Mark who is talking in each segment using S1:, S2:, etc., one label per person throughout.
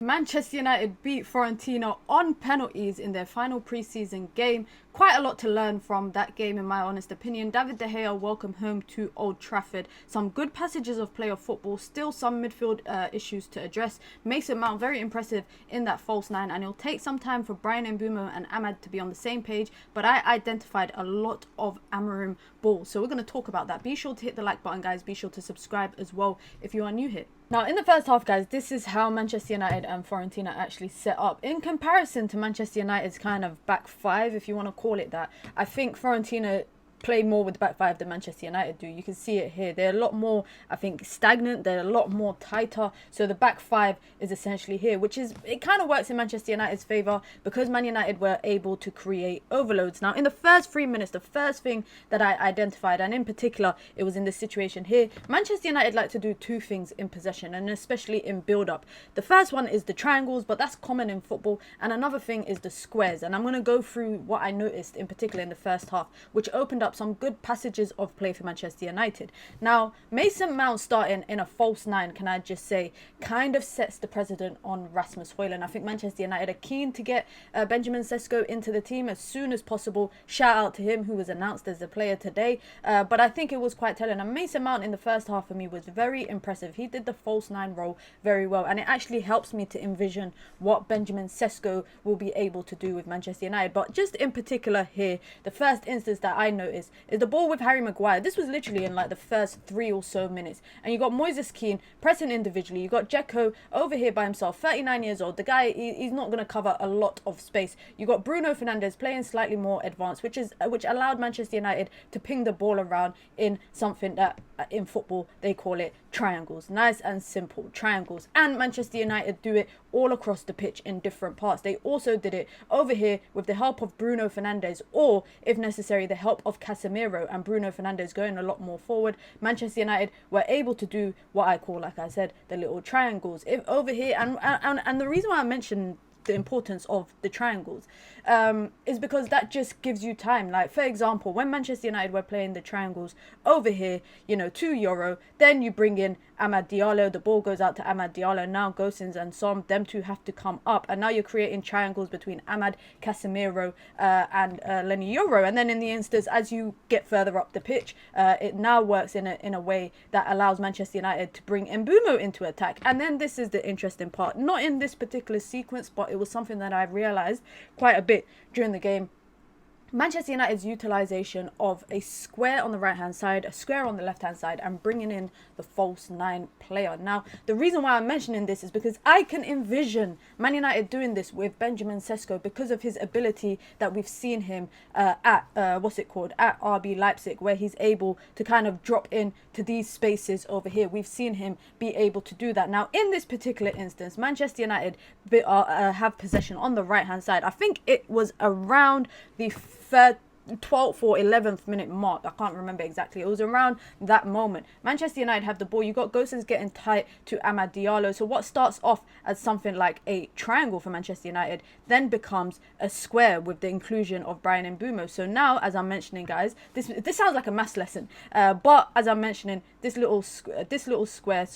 S1: Manchester United beat Fiorentina on penalties in their final pre-season game. Quite a lot to learn from that game, in my honest opinion. David De Gea welcome home to Old Trafford. Some good passages of play of football, still some midfield issues to address. Mason Mount very impressive in that false nine, and it'll take some time for Bryan Mbeumo and Ahmad to be on the same page, but I identified a lot of Amorim balls, so we're going to talk about that. Be sure to hit the like button, guys. Be sure to subscribe as well if you are new here. Now, in the first half, guys, this is how Manchester United and Fiorentina actually set up. In comparison to Manchester United's kind of back five, if you want to call it that, I think Fiorentina play more with the back five than Manchester United do. You can see it here. They're a lot more, I think, stagnant. They're a lot more tighter. So the back five is essentially here, which is, it kind of works in Manchester United's favour because Man United were able to create overloads. Now, in the first 3 minutes, the first thing that I identified, and in particular, it was in this situation here, Manchester United like to do two things in possession, and especially in build-up. The first one is the triangles, but that's common in football. And another thing is the squares. And I'm going to go through what I noticed in particular in the first half, which opened up some good passages of play for Manchester United. Now, Mason Mount starting in a false nine, can I just say, kind of sets the precedent on Rasmus Højlund. I think Manchester United are keen to get Benjamin Sesko into the team as soon as possible. Shout out to him, who was announced as a player today. But I think it was quite telling. And Mason Mount in the first half for me was very impressive. He did the false nine role very well. And it actually helps me to envision what Benjamin Sesko will be able to do with Manchester United. But just in particular here, the first instance that I noticed is the ball with Harry Maguire. This was literally in like the first 3 or so minutes. And you got Moises Kean pressing individually. You got Dzeko over here by himself, 39 years old. The guy, he's not going to cover a lot of space. You got Bruno Fernandes playing slightly more advanced, which allowed Manchester United to ping the ball around in something that in football they call it triangles. Nice and simple triangles. And Manchester United do it all across the pitch in different parts. They also did it over here with the help of Bruno Fernandes, or if necessary the help of Casemiro and Bruno Fernandes going a lot more forward. Manchester United were able to do what I call, like I said, the little triangles if over here. And the reason why I mentioned the importance of the triangles is because that just gives you time. Like, for example, when Manchester United were playing the triangles over here, you know, to Euro, then you bring in Amad Diallo, the ball goes out to Amad Diallo, now Gosens and Som, them two have to come up, and now you're creating triangles between Amad, Casemiro and Lenny Euro. And then in the instance, as you get further up the pitch, it now works in a way that allows Manchester United to bring Mbeumo into attack. And then this is the interesting part, not in this particular sequence, but it was something that I realised quite a bit during the game. Manchester United's utilisation of a square on the right-hand side, a square on the left-hand side, and bringing in the false nine player. Now, the reason why I'm mentioning this is because I can envision Man United doing this with Benjamin Sesko because of his ability that we've seen him at RB Leipzig, where he's able to kind of drop in to these spaces over here. We've seen him be able to do that. Now, in this particular instance, Manchester United have possession on the right-hand side. I think it was around the 12th or 11th minute mark. I can't remember exactly. It was around that moment. Manchester United have the ball. You got Gosens getting tight to Amad Diallo. So what starts off as something like a triangle for Manchester United then becomes a square with the inclusion of Bryan Mbeumo. So now, as I'm mentioning, guys, this sounds like a maths lesson. But as I'm mentioning, this little square,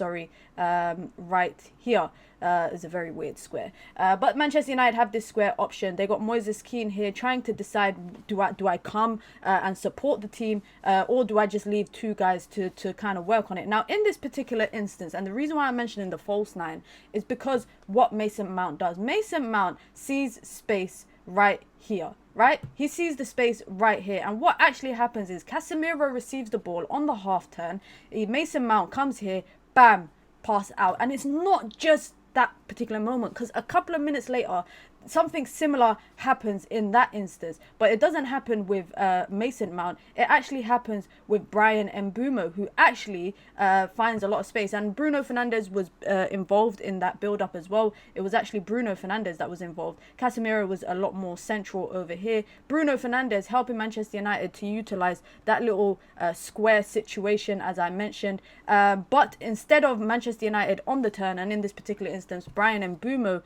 S1: right here. Is a very weird square. But Manchester United have this square option. They got Moises Kean here trying to decide, do I come and support the team, or do I just leave two guys to kind of work on it? Now, in this particular instance, and the reason why I'm mentioning the false nine is because what Mason Mount does. Mason Mount sees space right here. Right? He sees the space right here. And what actually happens is Casemiro receives the ball on the half turn. Mason Mount comes here, bam, pass out. And it's not just that particular moment, because a couple of minutes later something similar happens in that instance, but it doesn't happen with Mason Mount. It actually happens with Bryan Mbeumo, who actually finds a lot of space. And Bruno Fernandes was involved in that build-up as well. It was actually Bruno Fernandes that was involved. Casemiro was a lot more central over here. Bruno Fernandes helping Manchester United to utilise that little square situation, as I mentioned. But instead of Manchester United on the turn, and in this particular instance, Bryan Mbeumo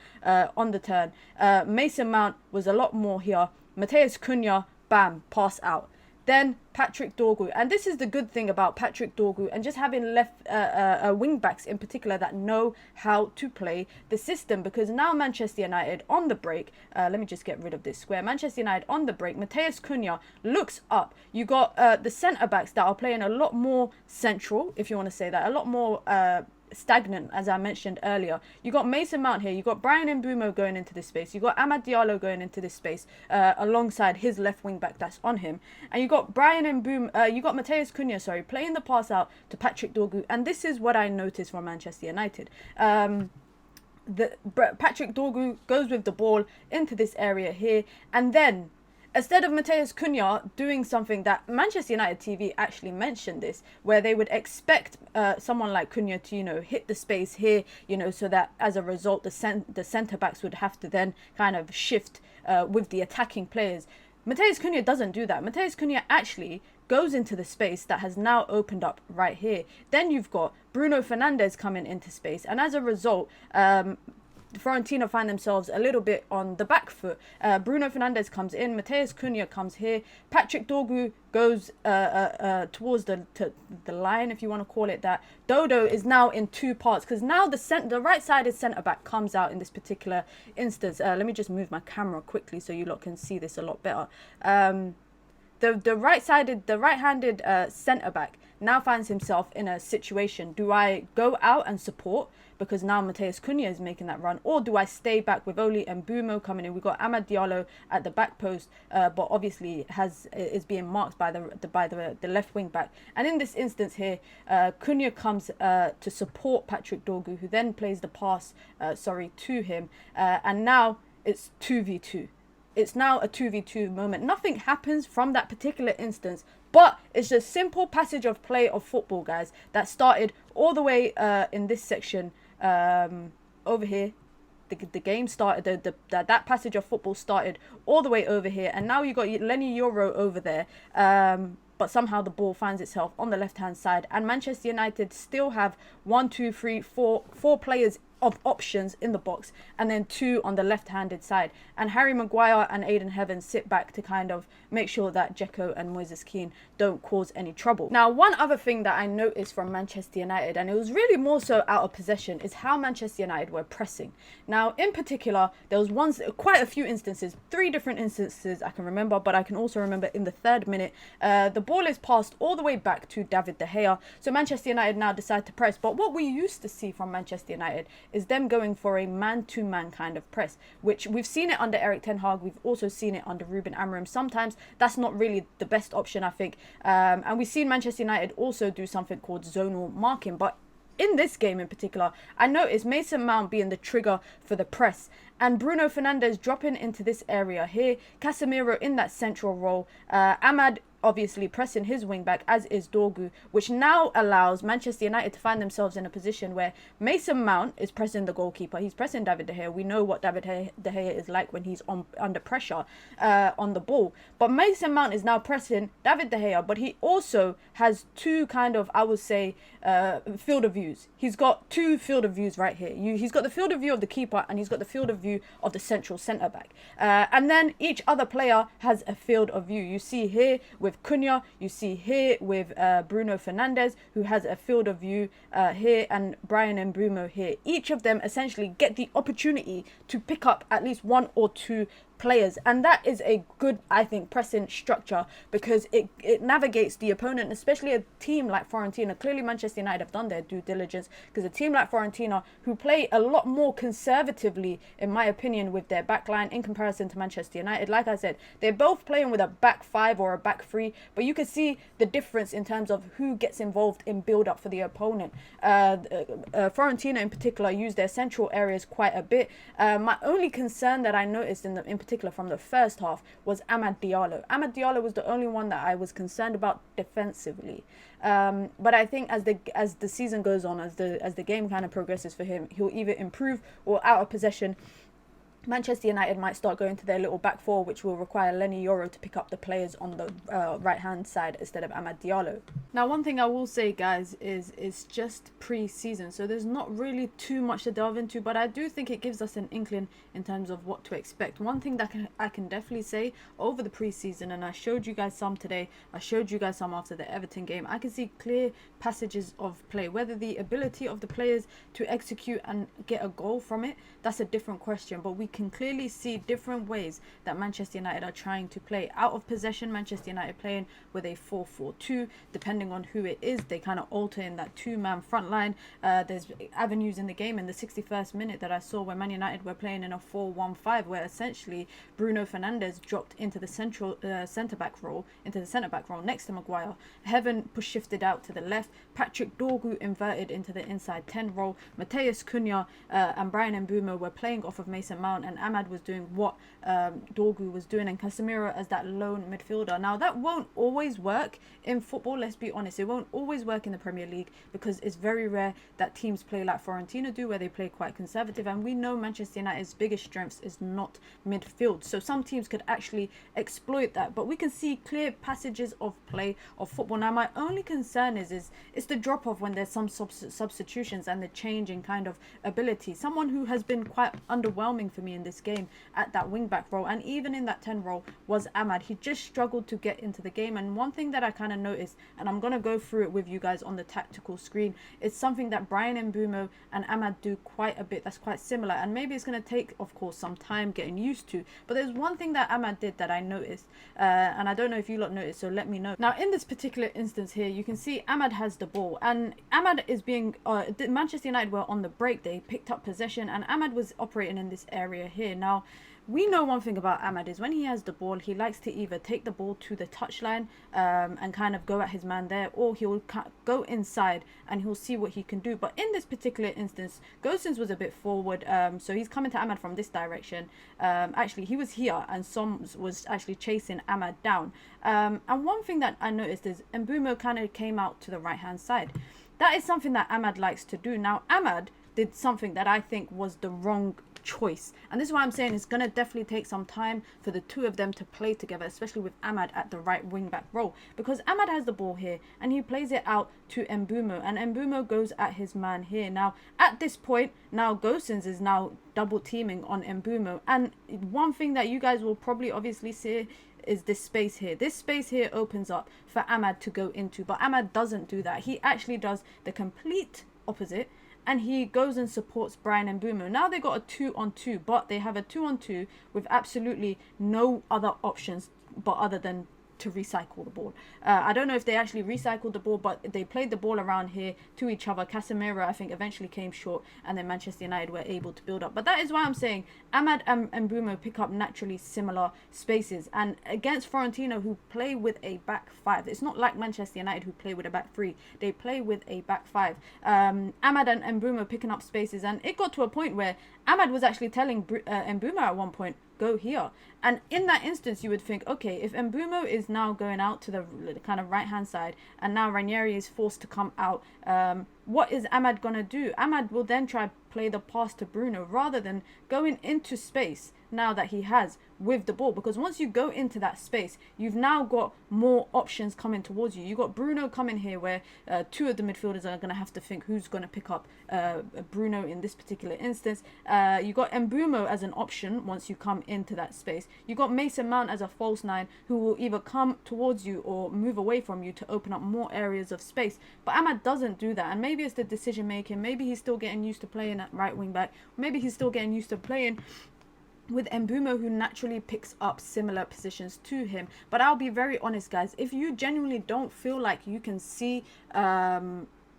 S1: on the turn, Mason Mount was a lot more here. Matheus Cunha, bam, pass out. then Patrick Dorgu. And this is the good thing about Patrick Dorgu and just having left wing backs in particular that know how to play the system, because now Manchester United on the break, let me just get rid of this square. Manchester United on the break, Matheus Cunha looks up. You got the centre backs that are playing a lot more central, if you want to say that, a lot more stagnant, as I mentioned earlier. You got Mason Mount here, you got Brian Mbeumo going into this space, you got Amad Diallo going into this space alongside his left wing back that's on him, and you got you got Matheus Cunha, playing the pass out to Patrick Dorgu. And this is what I noticed from Manchester United. Patrick Dorgu goes with the ball into this area here, and then instead of Matheus Cunha doing something that Manchester United TV actually mentioned this, where they would expect someone like Cunha to, hit the space here, so that as a result, the centre backs would have to then kind of shift with the attacking players. Matheus Cunha doesn't do that. Matheus Cunha actually goes into the space that has now opened up right here. Then you've got Bruno Fernandes coming into space, and as a result, Fiorentina find themselves a little bit on the back foot. Bruno Fernandes comes in, Matheus Cunha comes here, Patrick Dorgu goes towards the line, if you want to call it that. Dodo is now in two parts, because now the right-sided centre-back comes out in this particular instance. Let me just move my camera quickly so you lot can see this a lot better. The right-handed centre-back now finds himself in a situation. Do I go out and support because now Matheus Cunha is making that run, or do I stay back with Oli and Mbeumo coming in? We've got Amad Diallo at the back post, but obviously is being marked by the left wing back. And in this instance here, Cunha comes to support Patrick Dorgu, who then plays the pass to him, and now it's 2v2. It's now a 2v2 moment. Nothing happens from that particular instance, but it's a simple passage of play of football, guys, that started all the way in this section over here. The game started, that passage of football started all the way over here, and now you got Lenny Euro over there. But somehow the ball finds itself on the left-hand side, and Manchester United still have 4 players of options in the box, and then 2 on the left-handed side. And Harry Maguire and Aiden Heaven sit back to kind of make sure that Dzeko and Moises Kean don't cause any trouble. Now, one other thing that I noticed from Manchester United, and it was really more so out of possession, is how Manchester United were pressing. Now, in particular, there was quite a few instances, 3 different instances I can remember, but I can also remember in the 3rd minute, the ball is passed all the way back to David De Gea. So Manchester United now decide to press. But what we used to see from Manchester United is them going for a man-to-man kind of press, which we've seen it under Erik ten Hag. We've also seen it under Ruben Amorim. Sometimes that's not really the best option, I think. And we've seen Manchester United also do something called zonal marking. But in this game in particular, I noticed Mason Mount being the trigger for the press, and Bruno Fernandes dropping into this area here, Casemiro in that central role, Amad obviously pressing his wing back, as is Dorgu, which now allows Manchester United to find themselves in a position where Mason Mount is pressing the goalkeeper. He's pressing David De Gea. We know what David De Gea is like when he's under pressure on the ball. But Mason Mount is now pressing David De Gea, but he also has 2 kind of, I would say, field of views. He's got 2 field of views right here. He's got the field of view of the keeper, and he's got the field of view of the central centre back. And then each other player has a field of view. You see here with Cunha, you see here with Bruno Fernandes, who has a field of view here, and Brian Mbeumo here. Each of them essentially get the opportunity to pick up at least 1 or 2 players, and that is a good, I think, pressing structure, because it navigates the opponent, especially a team like Fiorentina. Clearly Manchester United have done their due diligence, because a team like Fiorentina, who play a lot more conservatively, in my opinion, with their backline in comparison to Manchester United. Like I said, they're both playing with a back 5 or a back 3, but you can see the difference in terms of who gets involved in build up for the opponent. Fiorentina in particular use their central areas quite a bit. My only concern that I noticed in particular from the first half was Amad Diallo. Amad Diallo was the only one that I was concerned about defensively. But I think as the season goes on, as the game kind of progresses for him, he'll either improve, or out of possession, Manchester United might start going to their little back four, which will require Lenny Yoro to pick up the players on the right-hand side instead of Amad Diallo. Now, one thing I will say, guys, is it's just pre-season, so there's not really too much to delve into, but I do think it gives us an inkling in terms of what to expect. One thing that I can definitely say over the pre-season, and I showed you guys some today, I showed you guys some after the Everton game, I can see clear passages of play. Whether the ability of the players to execute and get a goal from it, that's a different question, but we can clearly see different ways that Manchester United are trying to play. Out of possession, Manchester United playing with a 4-4-2. Depending on who it is, they kind of alter in that two-man front line. There's avenues in the game in the 61st minute that I saw where Man United were playing in a 4-1-5, where essentially Bruno Fernandes dropped into the centre-back role next to Maguire. Heaven shifted out to the left. Patrick Dorgu inverted into the inside 10 role. Mateus Cunha and Brian Mbeumo were playing off of Mason Mount, and Amad was doing what Dorgu was doing, and Casemiro as that lone midfielder. Now, that won't always work in football, let's be honest. It won't always work in the Premier League because it's very rare that teams play like Fiorentina do, where they play quite conservative, and we know Manchester United's biggest strength is not midfield. So some teams could actually exploit that, but we can see clear passages of play of football. Now, my only concern is it's the drop-off when there's some substitutions and the change in kind of ability. Someone who has been quite underwhelming for me in this game at that wing-back role, and even in that 10 role, was Amad. He just struggled to get into the game, and one thing that I kind of noticed, and I'm going to go through it with you guys on the tactical screen, it's something that Brian Mbeumo and Amad do quite a bit that's quite similar, and maybe it's going to take, of course, some time getting used to, but there's one thing that Amad did that I noticed, and I don't know if you lot noticed, so let me know. Now, in this particular instance here, you can see Amad has the ball, and Amad is being Manchester United were on the break, they picked up possession, and Amad was operating in this area here. Now, we know one thing about Amad is when he has the ball, he likes to either take the ball to the touchline and kind of go at his man there, or he'll go inside and he'll see what he can do. But in this particular instance, Gosens was a bit forward, so he's coming to Amad from this direction. Actually, he was here, and Soms was actually chasing Amad down. And one thing that I noticed is Mbeumo kind of came out to the right-hand side. That is something that Amad likes to do. Now, Amad did something that I think was the wrong choice, and this is why I'm saying it's going to definitely take some time for the two of them to play together, especially with Amad at the right wing back role, because Amad has the ball here and he plays it out to Mbeumo, and Mbeumo goes at his man here. Now, at this point, now Gosens is now double teaming on Mbeumo, and one thing that you guys will probably obviously see is this space here. This space here opens up for Amad to go into, but Amad doesn't do that. He actually does the complete opposite, and he goes and supports Brian Mbeumo. Now they got a 2-on-2, but they have a 2-on-2 with absolutely no other options but other than to recycle the ball. I don't know if they actually recycled the ball, but they played the ball around here to each other. Casemiro, I think, eventually came short, and then Manchester United were able to build up. But that is why I'm saying Amad and Mbeumo pick up naturally similar spaces. And against Fiorentina, who play with a back five, it's not like Manchester United who play with a back three. They play with a back five. Amad and Mbeumo picking up spaces, and it got to a point where Amad was actually telling Mbeumo at one point, go here. And in that instance, you would think, okay, if Mbeumo is now going out to the kind of right-hand side, and now Ranieri is forced to come out, what is Amad going to do? Amad will then try play the pass to Bruno rather than going into space now that he has with the ball, because once you go into that space, you've now got more options coming towards you. You got Bruno coming here, where two of the midfielders are going to have to think who's going to pick up Bruno in this particular instance. You got Mbeumo as an option once you come into that space. You got Mason Mount as a false nine, who will either come towards you or move away from you to open up more areas of space. But Amad doesn't do that, and maybe it's the decision making. Maybe he's still getting used to playing at right wing back. Maybe he's still getting used to playing with Mbeumo, who naturally picks up similar positions to him. But I'll be very honest, guys, if you genuinely don't feel like you can see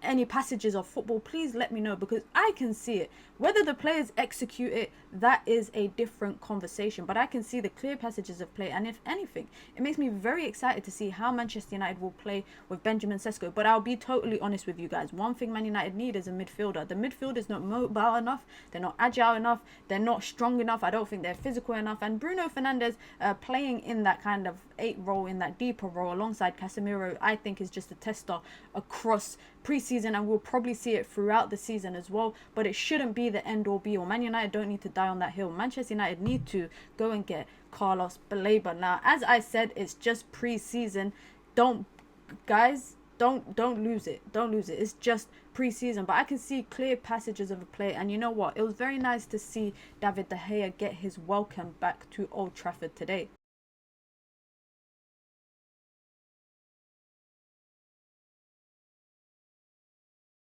S1: any passages of football, please let me know, because I can see it. Whether the players execute it, that is a different conversation, but I can see the clear passages of play, and if anything, it makes me very excited to see how Manchester United will play with Benjamin Sesko. But I'll be totally honest with you guys, one thing Man United need is a midfielder. The midfield is not mobile enough, they're not agile enough, they're not strong enough, I don't think they're physical enough, and Bruno Fernandes playing in that kind of 8 role, in that deeper role alongside Casemiro, I think is just a tester across pre-season, and we'll probably see it throughout the season as well. But it shouldn't be be the end all be all. Man United don't need to die on that hill. Manchester United need to go and get Carlos Baleba. Now, as I said, it's just pre-season. Don't lose it. Don't lose it. It's just pre-season. But I can see clear passages of a play. And you know what? It was very nice to see David De Gea get his welcome back to Old Trafford today.